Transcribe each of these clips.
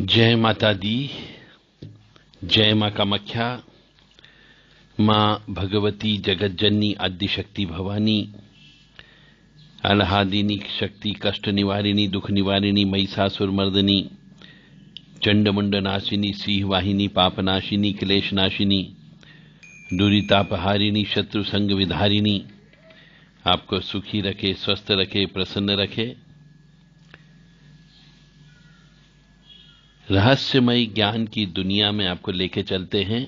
जय माता दी। जय मां कामाख्या। मां भगवती जगज्जननी आदिशक्ति भवानी, आह्लादिनी शक्ति, कष्ट निवारिणी, दुख निवारिणी, महिषासुर मर्दिनी, चंडमुंड नाशिनी, सिंह वाहिनी, पापनाशिनी, क्लेश नाशिनी, दुरितापहारिणी, शत्रु संग विधारिणी, आपको सुखी रखे, स्वस्थ रखे, प्रसन्न रखे। रहस्यमयी ज्ञान की दुनिया में आपको लेके चलते हैं।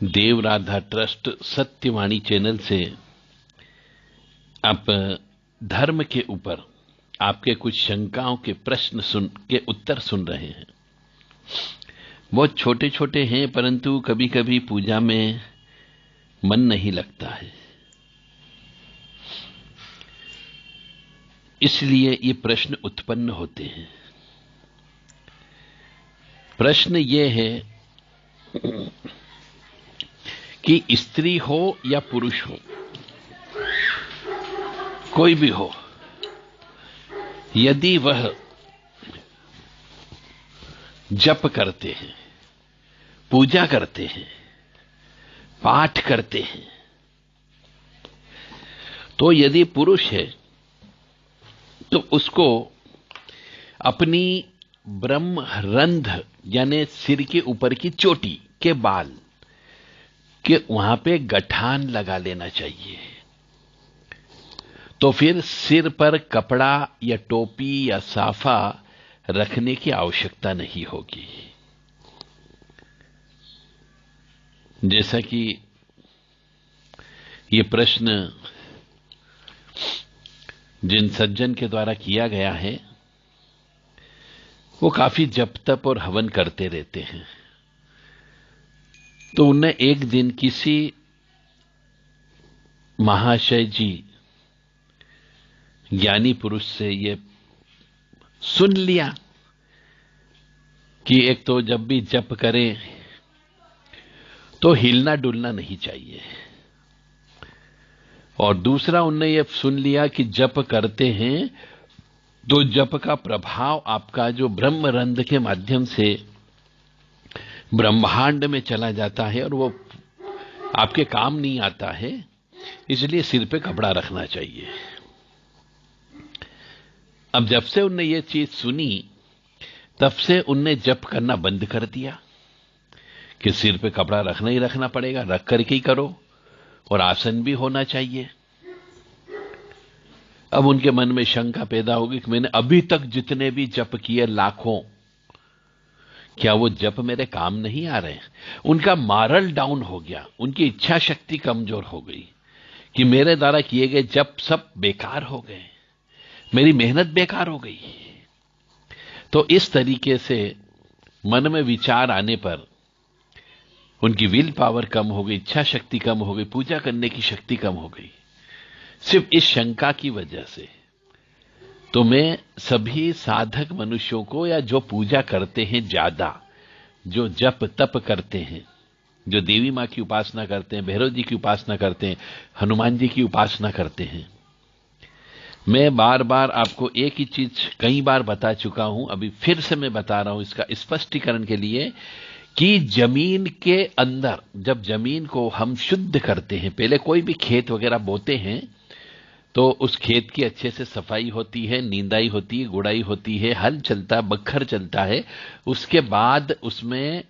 देव राधा ट्रस्ट सत्यवाणी चैनल से आप धर्म के ऊपर आपके कुछ शंकाओं के प्रश्न के उत्तर सुन रहे हैं। बहुत छोटे छोटे हैं, परंतु कभी कभी पूजा में मन नहीं लगता है, इसलिए ये प्रश्न उत्पन्न होते हैं। प्रश्न ये है कि स्त्री हो या पुरुष हो, कोई भी हो, यदि वह जप करते हैं, पूजा करते हैं, पाठ करते हैं, तो यदि पुरुष है तो उसको अपनी ब्रह्मरंध्र यानी सिर के ऊपर की चोटी के बाल के वहां पे गठान लगा लेना चाहिए। तो फिर सिर पर कपड़ा या टोपी या साफा रखने की आवश्यकता नहीं होगी। जैसा कि ये प्रश्न जिन सज्जन के द्वारा किया गया है, वो काफी जप तप और हवन करते रहते हैं। तो उन्हें एक दिन किसी महाशय जी ज्ञानी पुरुष से ये सुन लिया कि एक तो जब भी जप करें तो हिलना डुलना नहीं चाहिए, और दूसरा उनने ये सुन लिया कि जप करते हैं तो जप का प्रभाव आपका जो ब्रह्मरंध्र के माध्यम से ब्रह्मांड में चला जाता है और वो आपके काम नहीं आता है, इसलिए सिर पे कपड़ा रखना चाहिए। अब जब से उनने ये चीज सुनी, तब से उनने जप करना बंद कर दिया कि सिर पे कपड़ा रखना ही रखना पड़ेगा, रख करके ही करो, और आसन भी होना चाहिए। अब उनके मन में शंका पैदा होगी कि मैंने अभी तक जितने भी जप किए लाखों, क्या वो जप मेरे काम नहीं आ रहे? उनका मॉरल डाउन हो गया, उनकी इच्छा शक्ति कमजोर हो गई कि मेरे द्वारा किए गए जप सब बेकार हो गए, मेरी मेहनत बेकार हो गई। तो इस तरीके से मन में विचार आने पर उनकी विल पावर कम हो गई, इच्छा शक्ति कम हो गई, पूजा करने की शक्ति कम हो गई, सिर्फ इस शंका की वजह से। तो मैं सभी साधक मनुष्यों को, या जो पूजा करते हैं ज्यादा, जो जप तप करते हैं, जो देवी मां की उपासना करते हैं, भैरव जी की उपासना करते हैं, हनुमान जी की उपासना करते हैं, मैं बार बार आपको एक ही चीज कई बार बता चुका हूं, अभी फिर से मैं बता रहा हूं इसका स्पष्टीकरण के लिए, कि जमीन के अंदर जब जमीन को हम शुद्ध करते हैं, पहले कोई भी खेत वगैरह बोते हैं तो उस खेत की अच्छे से सफाई होती है, नींदाई होती है, गुड़ाई होती है, हल चलता है, बखर चलता है। उसके बाद उसमें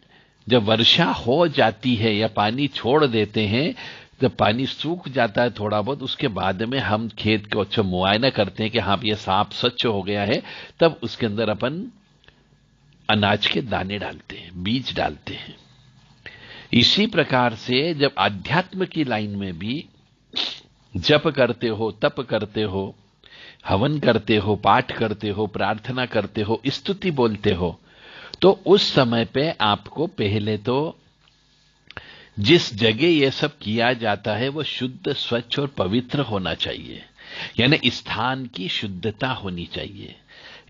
जब वर्षा हो जाती है या पानी छोड़ देते हैं, जब पानी सूख जाता है थोड़ा बहुत, उसके बाद में हम खेत को अच्छा मुआयना करते हैं कि हाँ ये साफ स्वच्छ हो गया है, तब उसके अंदर अपन अनाज के दाने डालते हैं, बीज डालते हैं। इसी प्रकार से जब आध्यात्म की लाइन में भी जप करते हो, तप करते हो, हवन करते हो, पाठ करते हो, प्रार्थना करते हो, स्तुति बोलते हो, तो उस समय पे आपको पहले तो जिस जगह ये सब किया जाता है वो शुद्ध, स्वच्छ और पवित्र होना चाहिए, यानी स्थान की शुद्धता होनी चाहिए।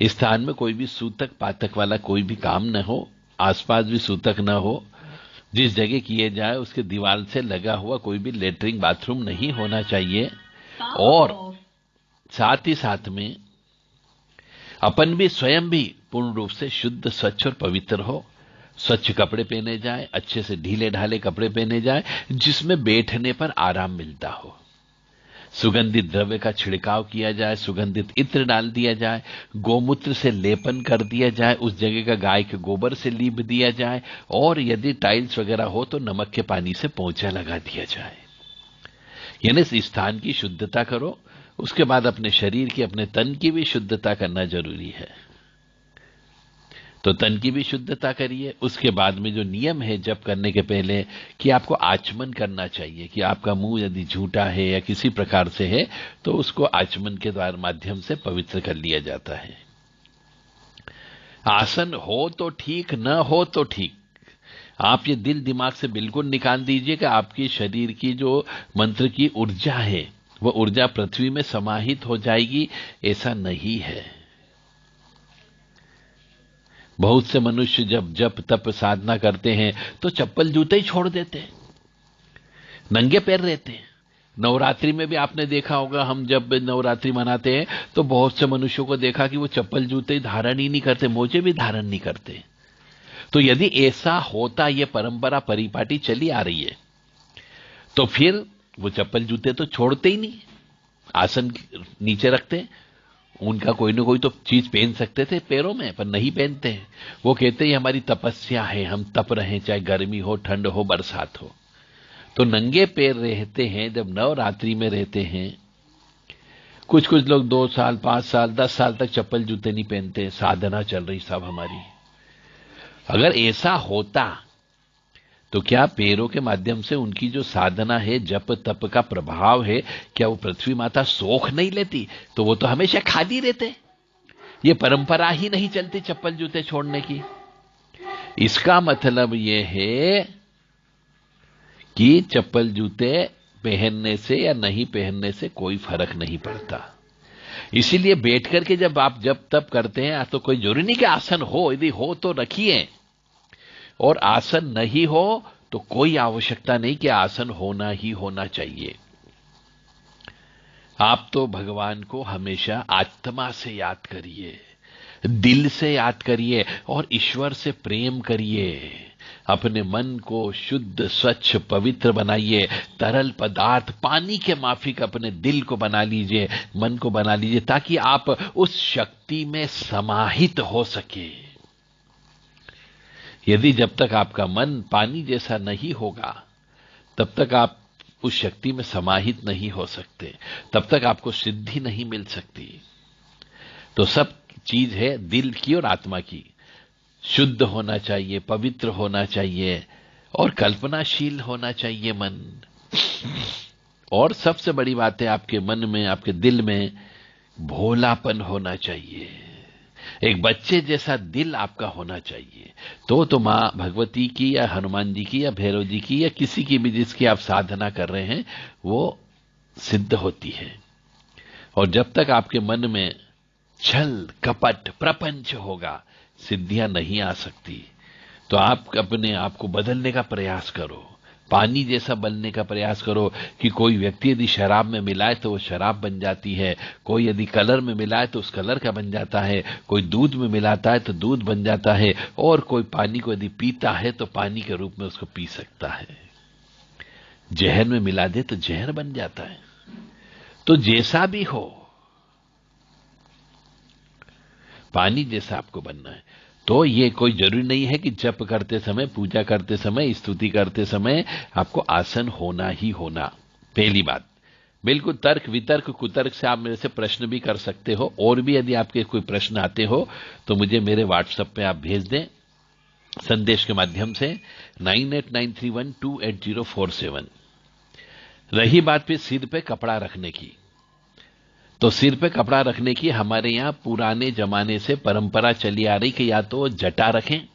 स्थान में कोई भी सूतक पातक वाला कोई भी काम न हो, आसपास भी सूतक न हो, जिस जगह किए जाए उसके दीवार से लगा हुआ कोई भी लेटरिन बाथरूम नहीं होना चाहिए, और साथ ही साथ में अपन भी स्वयं भी पूर्ण रूप से शुद्ध, स्वच्छ और पवित्र हो। स्वच्छ कपड़े पहने जाए, अच्छे से ढीले ढाले कपड़े पहने जाए, जिसमें बैठने पर आराम मिलता हो। सुगंधित द्रव्य का छिड़काव किया जाए, सुगंधित इत्र डाल दिया जाए, गोमूत्र से लेपन कर दिया जाए, उस जगह का गाय के गोबर से लीप दिया जाए, और यदि टाइल्स वगैरह हो तो नमक के पानी से पोंछा लगा दिया जाए। यानी इस स्थान की शुद्धता करो। उसके बाद अपने शरीर की, अपने तन की भी शुद्धता करना जरूरी है। तो तन की भी शुद्धता करिए। उसके बाद में जो नियम है जप करने के पहले, कि आपको आचमन करना चाहिए, कि आपका मुंह यदि झूठा है या किसी प्रकार से है तो उसको आचमन के द्वारा माध्यम से पवित्र कर लिया जाता है। आसन हो तो ठीक, न हो तो ठीक। आप ये दिल दिमाग से बिल्कुल निकाल दीजिए कि आपके शरीर की जो मंत्र की ऊर्जा है वो ऊर्जा पृथ्वी में समाहित हो जाएगी। ऐसा नहीं है। बहुत से मनुष्य जब जप तप साधना करते हैं तो चप्पल जूते ही छोड़ देते हैं, नंगे पैर रहते हैं। नवरात्रि में भी आपने देखा होगा, हम जब नवरात्रि मनाते हैं तो बहुत से मनुष्यों को देखा कि वो चप्पल जूते धारण ही नहीं करते, मोजे भी धारण नहीं करते। तो यदि ऐसा होता, ये परंपरा परिपाटी चली आ रही है, तो फिर वो चप्पल जूते तो छोड़ते ही नहीं, आसन नीचे रखते। उनका कोई ना कोई तो चीज पहन सकते थे पैरों में, पर नहीं पहनते हैं। वो कहते हैं हमारी तपस्या है, हम तप रहे, चाहे गर्मी हो, ठंड हो, बरसात हो। तो नंगे पैर रहते हैं जब नवरात्रि में रहते हैं। कुछ कुछ लोग 2 साल 5 साल 10 साल तक चप्पल जूते नहीं पहनते, साधना चल रही सब हमारी। अगर ऐसा होता तो क्या पैरों के माध्यम से उनकी जो साधना है, जप तप का प्रभाव है, क्या वो पृथ्वी माता सोख नहीं लेती? तो वो तो हमेशा खाली रहते। ये परंपरा ही नहीं चलती चप्पल जूते छोड़ने की। इसका मतलब ये है कि चप्पल जूते पहनने से या नहीं पहनने से कोई फर्क नहीं पड़ता। इसीलिए बैठ करके जब आप जप तप करते हैं तो कोई जरूरी नहीं कि आसन हो, यदि हो तो रखिए, और आसन नहीं हो तो कोई आवश्यकता नहीं कि आसन होना ही होना चाहिए। आप तो भगवान को हमेशा आत्मा से याद करिए, दिल से याद करिए और ईश्वर से प्रेम करिए। अपने मन को शुद्ध स्वच्छ पवित्र बनाइए। तरल पदार्थ पानी के माफिक अपने दिल को बना लीजिए, मन को बना लीजिए, ताकि आप उस शक्ति में समाहित हो सके। यदि जब तक आपका मन पानी जैसा नहीं होगा तब तक आप उस शक्ति में समाहित नहीं हो सकते, तब तक आपको सिद्धि नहीं मिल सकती। तो सब चीज है दिल की और आत्मा की। शुद्ध होना चाहिए, पवित्र होना चाहिए और कल्पनाशील होना चाहिए मन। और सबसे बड़ी बात है, आपके मन में, आपके दिल में भोलापन होना चाहिए। एक बच्चे जैसा दिल आपका होना चाहिए। तो मां भगवती की या हनुमान जी की या भैरव जी की या किसी की भी जिसकी आप साधना कर रहे हैं वो सिद्ध होती है। और जब तक आपके मन में छल कपट प्रपंच होगा, सिद्धियां नहीं आ सकती। तो आप अपने आप को बदलने का प्रयास करो, पानी जैसा बनने का प्रयास करो। कि कोई व्यक्ति यदि शराब में मिलाए तो वो शराब बन जाती है, कोई यदि कलर में मिलाए तो उस कलर का बन जाता है, कोई दूध में मिलाता है तो दूध बन जाता है, और कोई पानी को यदि पीता है तो पानी के रूप में उसको पी सकता है। जहर में मिला दे तो जहर बन जाता है। तो जैसा भी हो, पानी जैसा आपको बनना है। तो ये कोई जरूरी नहीं है कि जप करते समय, पूजा करते समय, स्तुति करते समय आपको आसन होना ही होना। पहली बात, बिल्कुल तर्क वितर्क कुतर्क से आप मेरे से प्रश्न भी कर सकते हो। और भी यदि आपके कोई प्रश्न आते हो तो मुझे मेरे व्हाट्सएप पे आप भेज दें संदेश के माध्यम से 9893128047। रही बात फिर सिर पे कपड़ा रखने की, तो सिर पे कपड़ा रखने की हमारे यहां पुराने जमाने से परंपरा चली आ रही कि या तो जटा रखें,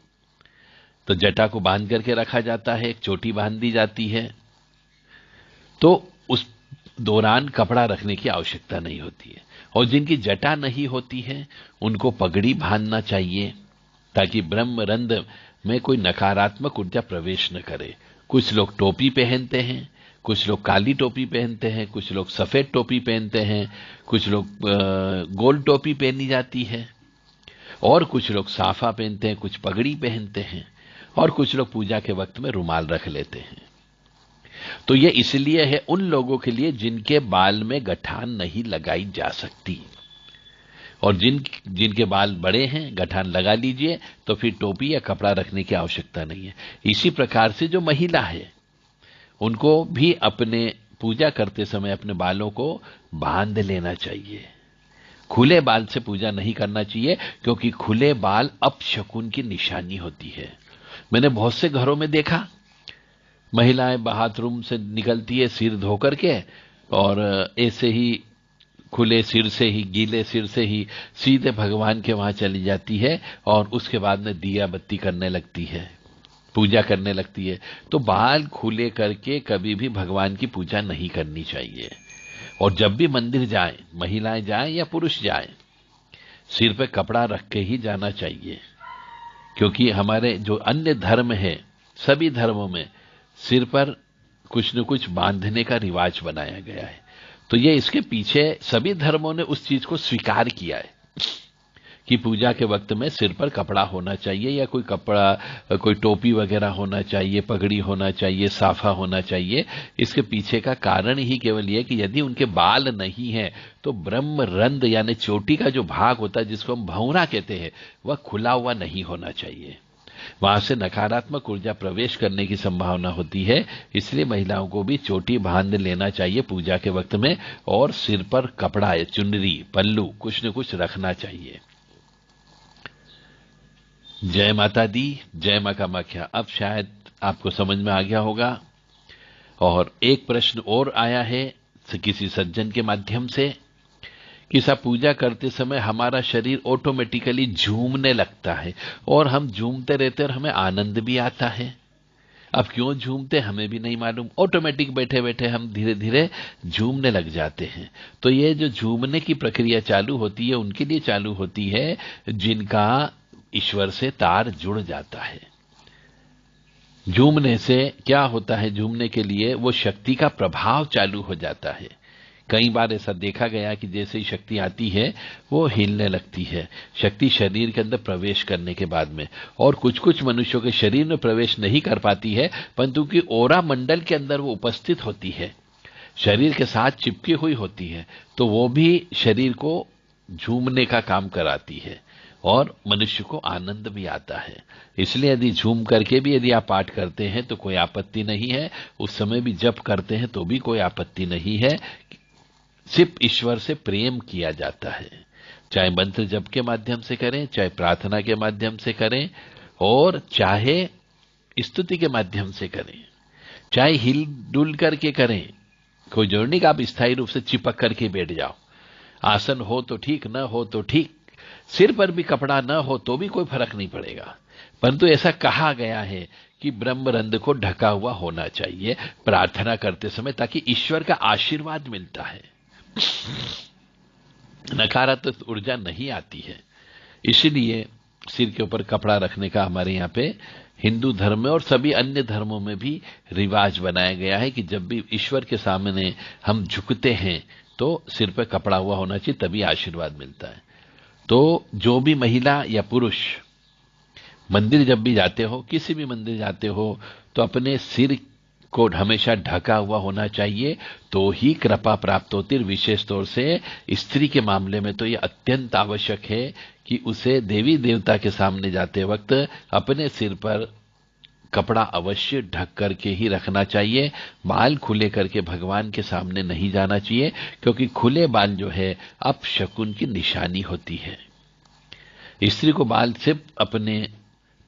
तो जटा को बांध करके रखा जाता है, एक चोटी बांध दी जाती है, तो उस दौरान कपड़ा रखने की आवश्यकता नहीं होती है। और जिनकी जटा नहीं होती है उनको पगड़ी बांधना चाहिए, ताकि ब्रह्म रंध्र में कोई नकारात्मक ऊर्जा प्रवेश न करे। कुछ लोग टोपी पहनते हैं, कुछ लोग काली टोपी पहनते हैं, कुछ लोग सफेद टोपी पहनते हैं, कुछ लोग गोल टोपी पहनी जाती है। और कुछ लोग साफा पहनते हैं, कुछ पगड़ी पहनते हैं, और कुछ लोग पूजा के वक्त में रुमाल रख लेते हैं। तो ये इसलिए है उन लोगों के लिए जिनके बाल में गठान नहीं लगाई जा सकती, और जिनके बाल बड़े हैं गठान लगा लीजिए, तो फिर टोपी या कपड़ा रखने की आवश्यकता नहीं है। इसी प्रकार से जो महिला है उनको भी अपने पूजा करते समय अपने बालों को बांध लेना चाहिए। खुले बाल से पूजा नहीं करना चाहिए, क्योंकि खुले बाल अपशकुन की निशानी होती है। मैंने बहुत से घरों में देखा, महिलाएं बाथरूम से निकलती है सिर धो करके, और ऐसे ही खुले सिर से ही, गीले सिर से ही सीधे भगवान के वहां चली जाती है, और उसके बाद में दिया बत्ती करने लगती है, पूजा करने लगती है। तो बाल खुले करके कभी भी भगवान की पूजा नहीं करनी चाहिए। और जब भी मंदिर जाएं, महिलाएं जाएं या पुरुष जाएं, सिर पे कपड़ा रख के ही जाना चाहिए, क्योंकि हमारे जो अन्य धर्म है, सभी धर्मों में सिर पर कुछ न कुछ बांधने का रिवाज बनाया गया है। तो ये इसके पीछे सभी धर्मों ने उस चीज को स्वीकार किया है कि पूजा के वक्त में सिर पर कपड़ा होना चाहिए, या कोई कपड़ा, कोई टोपी वगैरह होना चाहिए, पगड़ी होना चाहिए, साफा होना चाहिए। इसके पीछे का कारण ही केवल यह कि यदि उनके बाल नहीं है तो ब्रह्म रंध्र यानी चोटी का जो भाग होता है, जिसको हम भौंरा कहते हैं, वह खुला हुआ नहीं होना चाहिए। वहां से नकारात्मक ऊर्जा प्रवेश करने की संभावना होती है। इसलिए महिलाओं को भी चोटी बांध लेना चाहिए पूजा के वक्त में, और सिर पर कपड़ा, चुनरी, पल्लू कुछ न कुछ रखना चाहिए। जय माता दी, जय मां कामाख्या। अब शायद आपको समझ में आ गया होगा। और एक प्रश्न और आया है किसी सज्जन के माध्यम से कि साहब, पूजा करते समय हमारा शरीर ऑटोमेटिकली झूमने लगता है, और हम झूमते रहते हैं और हमें आनंद भी आता है। अब क्यों झूमते हमें भी नहीं मालूम, ऑटोमेटिक बैठे बैठे हम धीरे धीरे झूमने लग जाते हैं। तो ये जो झूमने की प्रक्रिया चालू होती है, उनके लिए चालू होती है जिनका ईश्वर से तार जुड़ जाता है। झूमने से क्या होता है, झूमने के लिए वो शक्ति का प्रभाव चालू हो जाता है। कई बार ऐसा देखा गया कि जैसे ही शक्ति आती है वो हिलने लगती है, शक्ति शरीर के अंदर प्रवेश करने के बाद में। और कुछ कुछ मनुष्यों के शरीर में प्रवेश नहीं कर पाती है, परंतु कि ओरा मंडल के अंदर वो उपस्थित होती है, शरीर के साथ चिपकी हुई होती है, तो वो भी शरीर को झूमने का काम कराती है, और मनुष्य को आनंद भी आता है। इसलिए यदि झूम करके भी यदि आप पाठ करते हैं तो कोई आपत्ति नहीं है, उस समय भी जप करते हैं तो भी कोई आपत्ति नहीं है। सिर्फ ईश्वर से प्रेम किया जाता है, चाहे मंत्र जप के माध्यम से करें, चाहे प्रार्थना के माध्यम से करें, और चाहे स्तुति के माध्यम से करें, चाहे हिल डुल करके करें। कोई जरूरी नहीं कि आप स्थायी रूप से चिपक करके बैठ जाओ। आसन हो तो ठीक, न हो तो ठीक, सिर पर भी कपड़ा न हो तो भी कोई फर्क नहीं पड़ेगा। परंतु ऐसा कहा गया है कि ब्रह्मरंध्र को ढका हुआ होना चाहिए प्रार्थना करते समय, ताकि ईश्वर का आशीर्वाद मिलता है, नकारात्मक ऊर्जा नहीं आती है। इसीलिए सिर के ऊपर कपड़ा रखने का हमारे यहाँ पे हिंदू धर्म में और सभी अन्य धर्मों में भी रिवाज बनाया गया है कि जब भी ईश्वर के सामने हम झुकते हैं तो सिर पर कपड़ा हुआ होना चाहिए, तभी आशीर्वाद मिलता है। तो जो भी महिला या पुरुष मंदिर जब भी जाते हो, किसी भी मंदिर जाते हो, तो अपने सिर को हमेशा ढका हुआ होना चाहिए, तो ही कृपा प्राप्त होती है। विशेष तौर से स्त्री के मामले में तो ये अत्यंत आवश्यक है कि उसे देवी देवता के सामने जाते वक्त अपने सिर पर कपड़ा अवश्य ढक करके ही रखना चाहिए। बाल खुले करके भगवान के सामने नहीं जाना चाहिए, क्योंकि खुले बाल जो है अपशकुन की निशानी होती है। स्त्री को बाल सिर्फ अपने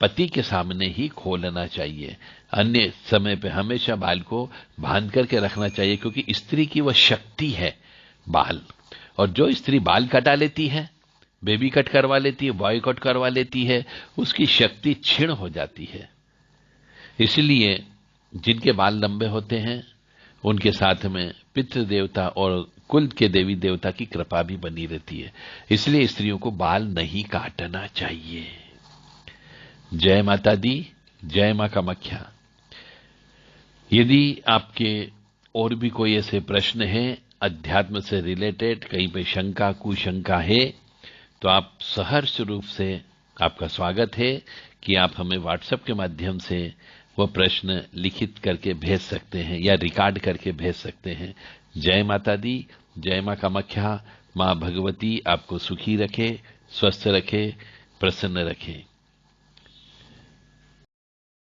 पति के सामने ही खोलना चाहिए, अन्य समय पे हमेशा बाल को बांध करके रखना चाहिए, क्योंकि स्त्री की वह शक्ति है बाल। और जो स्त्री बाल कटा लेती है, बेबी कट करवा लेती है, बॉय कट करवा लेती है, उसकी शक्ति क्षीण हो जाती है। इसलिए जिनके बाल लंबे होते हैं उनके साथ में पितृ देवता और कुल के देवी देवता की कृपा भी बनी रहती है। इसलिए स्त्रियों को बाल नहीं काटना चाहिए। जय माता दी, जय मां कामाख्या। यदि आपके और भी कोई ऐसे प्रश्न हैं अध्यात्म से रिलेटेड, कहीं पे शंका कुशंका है, तो आप सहर्ष रूप से आपका स्वागत है कि आप हमें व्हाट्सएप के माध्यम से वो प्रश्न लिखित करके भेज सकते हैं या रिकॉर्ड करके भेज सकते हैं। जय माता दी, जय मां कामाख्या। मां भगवती आपको सुखी रखे, स्वस्थ रखे, प्रसन्न रखे।